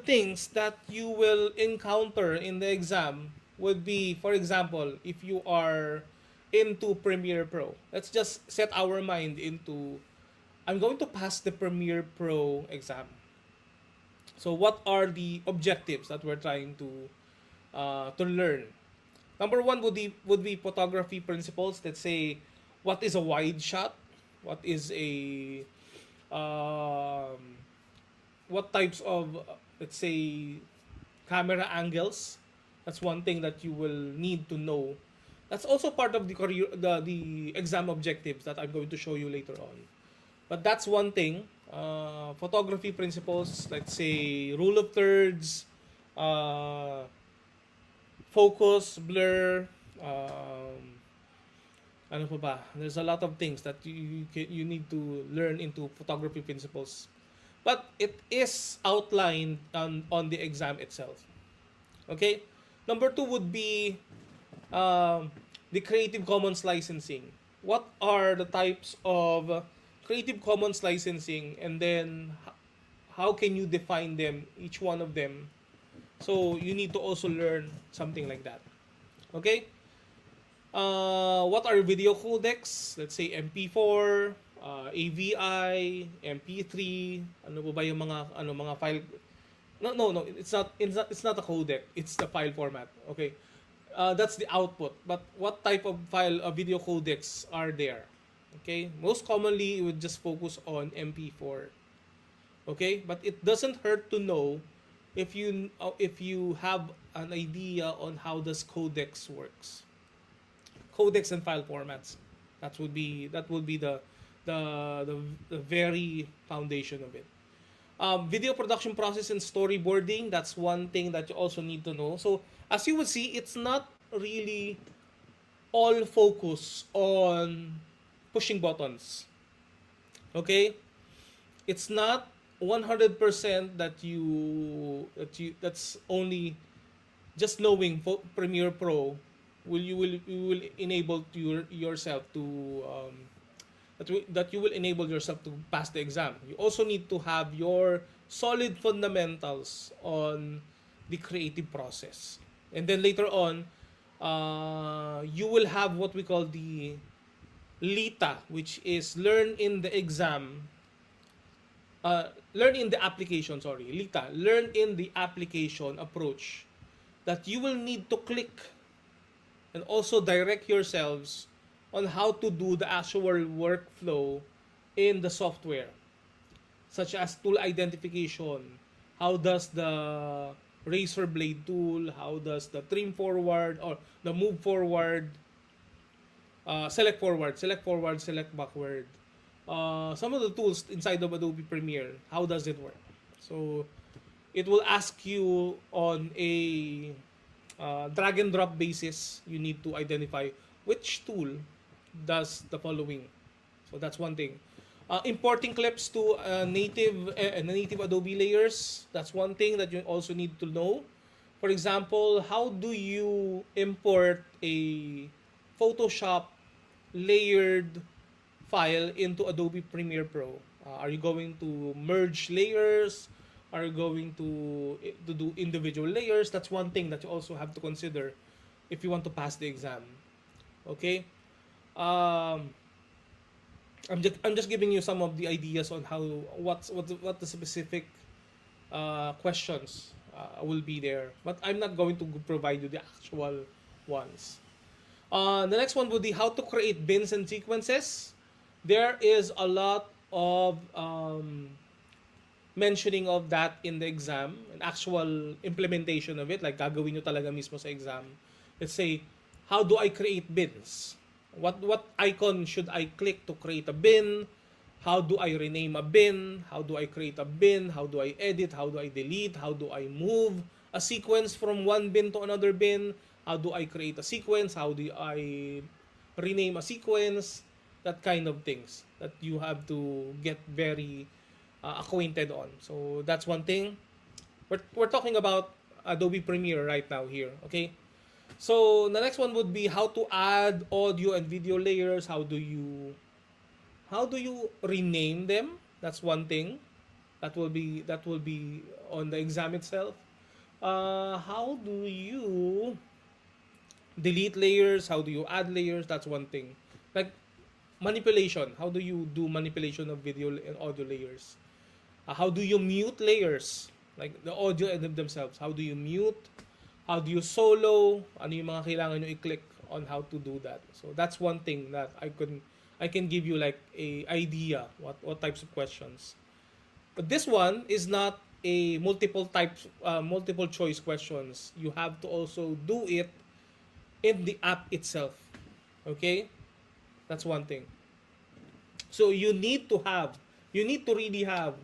things that you will encounter in the exam would be, for example, if you are into Premiere Pro. Let's just set our mind into, I'm going to pass the Premiere Pro exam. So what are the objectives that we're trying to learn? Number one would be photography principles. Let's say, what is a wide shot? What is a um, what types of let's say camera angles? That's one thing that you will need to know. That's also part of the career the exam objectives that I'm going to show you later on. But that's one thing. Photography principles, let's say rule of thirds, uh, focus, blur, ano pa ba? There's a lot of things that you need to learn into photography principles. But it is outlined on the exam itself. Okay? Number two would be the Creative Commons licensing. What are the types of Creative Commons licensing, and then how can you define them, each one of them? So you need to also learn something like that. Okay? What are video codecs? Let's say MP4, AVI, MP3, ano po ba yung mga file. No, it's not a codec. It's the file format. Okay. That's the output. But what type of file video codecs are there? Okay? Most commonly, you would just focus on MP4. Okay? But it doesn't hurt to know if you have an idea on how does codecs works. Codecs and file formats. That would be the very foundation of it. Video production process and storyboarding, that's one thing that you also need to know. So as you will see, it's not really all focus on pushing buttons. Okay? It's not 100% that's only just knowing Premiere Pro will enable yourself to that you will enable yourself to pass the exam. You also need to have your solid fundamentals on the creative process. And then later on, you will have what we call the LITA, which is learn in the application, sorry, LITA, learn in the application approach, that you will need to click and also direct yourselves on how to do the actual workflow in the software, such as tool identification. How does the razor blade tool, how does the trim forward or the move forward, select forward, select backward. Some of the tools inside of Adobe Premiere, how does it work? So it will ask you on a drag and drop basis. You need to identify which tool does the following. So that's one thing. Importing clips to native Adobe layers. That's one thing that you also need to know. For example, how do you import a Photoshop layered file into Adobe Premiere Pro? Are you going to merge layers? Are you going to do individual layers? That's one thing that you also have to consider if you want to pass the exam. Okay? Um, I'm just giving you some of the ideas on what the specific questions will be there, but I'm not going to provide you the actual ones. The next one would be how to create bins and sequences. There is a lot of mentioning of that in the exam, an actual implementation of it, like gagawin nyo talaga mismo sa exam. Let's say, how do I create bins? What icon should I click to create a bin? How do I rename a bin? How do I create a bin? How do I edit? How do I delete? How do I move a sequence from one bin to another bin? How do I create a sequence? How do I rename a sequence? That kind of things that you have to get very acquainted on. So that's one thing. We're talking about Adobe Premiere right now here, okay? So the next one would be how to add audio and video layers. How do you rename them? That's one thing. That will be on the exam itself. How do you delete layers? How do you add layers? That's one thing. Like manipulation. How do you do manipulation of video and audio layers? How do you mute layers? Like the audio and themselves. How do you mute? How do you solo? Ano yung mga kailangan nyo i-click on how to do that? So that's one thing that I can give you like a idea what types of questions. But this one is not a multiple choice questions. You have to also do it in the app itself. Okay? That's one thing. So you need to really have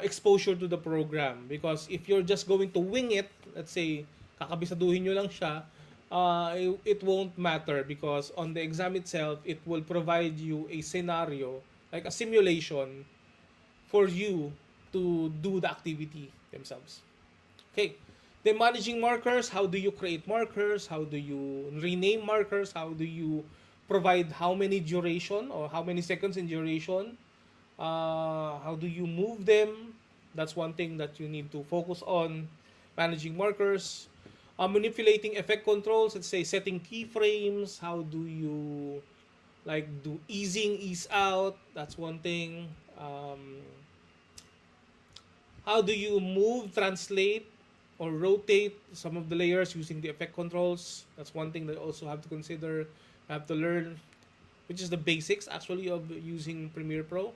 exposure to the program, because if you're just going to wing it, let's say, kakabisaduhin nyo lang siya, it won't matter, because on the exam itself, it will provide you a scenario, like a simulation, for you to do the activity themselves. Okay. Then managing markers, how do you create markers? How do you rename markers? How do you provide how many duration or how many seconds in duration? How do you move them? That's one thing that you need to focus on. Managing markers. Manipulating effect controls, let's say setting keyframes. How do you like do easing, ease out? That's one thing. How do you move, translate, or rotate some of the layers using the effect controls? That's one thing that you also have to consider. You have to learn, which is the basics actually of using Premiere Pro.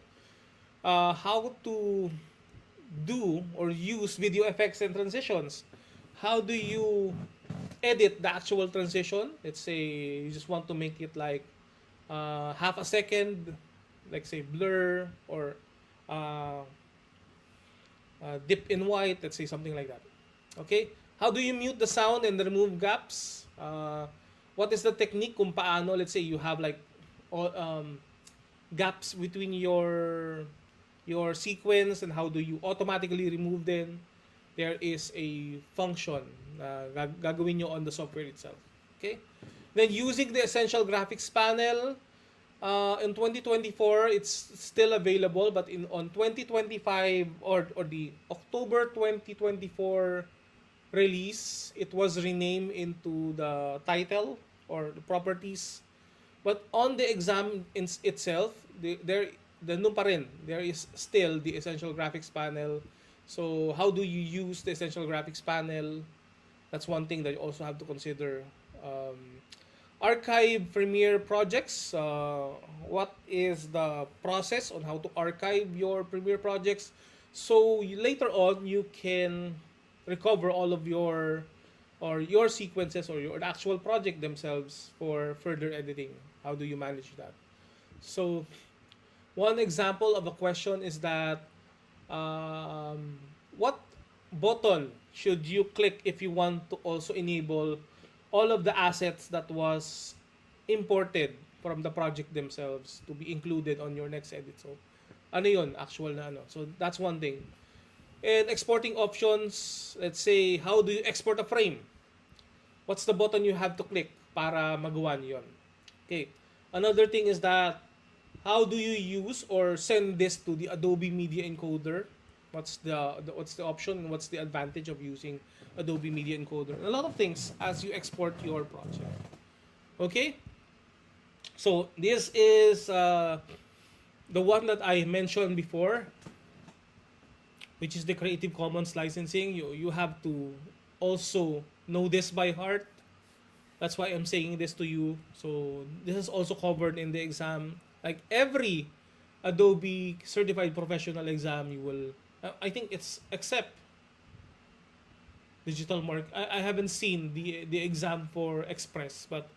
How to do or use video effects and transitions. How do you edit the actual transition? Let's say you just want to make it like half a second, like say blur, or uh, dip in white, let's say something like that. Okay? How do you mute the sound and remove gaps? What is the technique kung paano, let's say you have like all, gaps between your sequence, and how do you automatically remove them? There is a function na gagawin nyo on the software itself. Okay? Then using the Essential Graphics panel, in 2024 it's still available, but on 2025 or the October 2024 release, it was renamed into the title or the properties. But on the exam itself, nung pa rin, there is still the Essential Graphics panel. So how do you use the Essential Graphics panel? That's one thing that you also have to consider. Archive Premiere projects. What is the process on how to archive your Premiere projects? So later on, you can recover all of your sequences or your actual project themselves for further editing. How do you manage that? So one example of a question is that what button should you click if you want to also enable all of the assets that was imported from the project themselves to be included on your next edit? So ano yun, actual na ano. So that's one thing. And exporting options, let's say, how do you export a frame? What's the button you have to click para magawa niyo yun? Okay. Another thing is that how do you use or send this to the Adobe Media Encoder? What's the option, and what's the advantage of using Adobe Media Encoder? A lot of things as you export your project. Okay? So this is the one that I mentioned before, which is the Creative Commons licensing. You have to also know this by heart. That's why I'm saying this to you. So this is also covered in the exam. Like every Adobe Certified Professional exam, you will, I think it's except digital mark. I haven't seen the exam for Express, but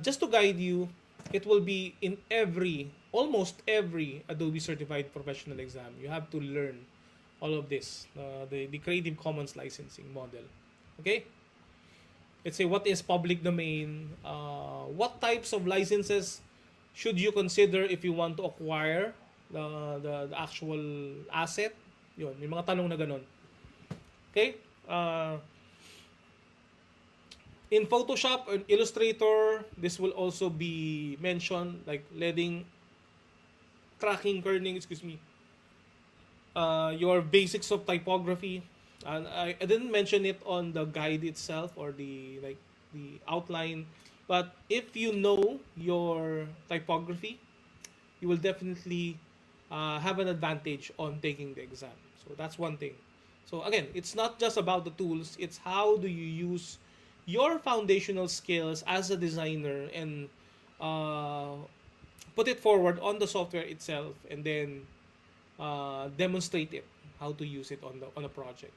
just to guide you, it will be in almost every Adobe Certified Professional exam. You have to learn all of this, the Creative Commons licensing model. Okay? Let's say, what is public domain? What types of licenses should you consider if you want to acquire the actual asset? Yun, may mga tanong na ganun. Okay? In Photoshop and Illustrator, this will also be mentioned, like tracking, kerning, your basics of typography. And I didn't mention it on the guide itself or the outline, but if you know your typography, you will definitely have an advantage on taking the exam. So that's one thing. So again, it's not just about the tools, it's how do you use your foundational skills as a designer and uh, put it forward on the software itself and then demonstrate it, how to use it on a project.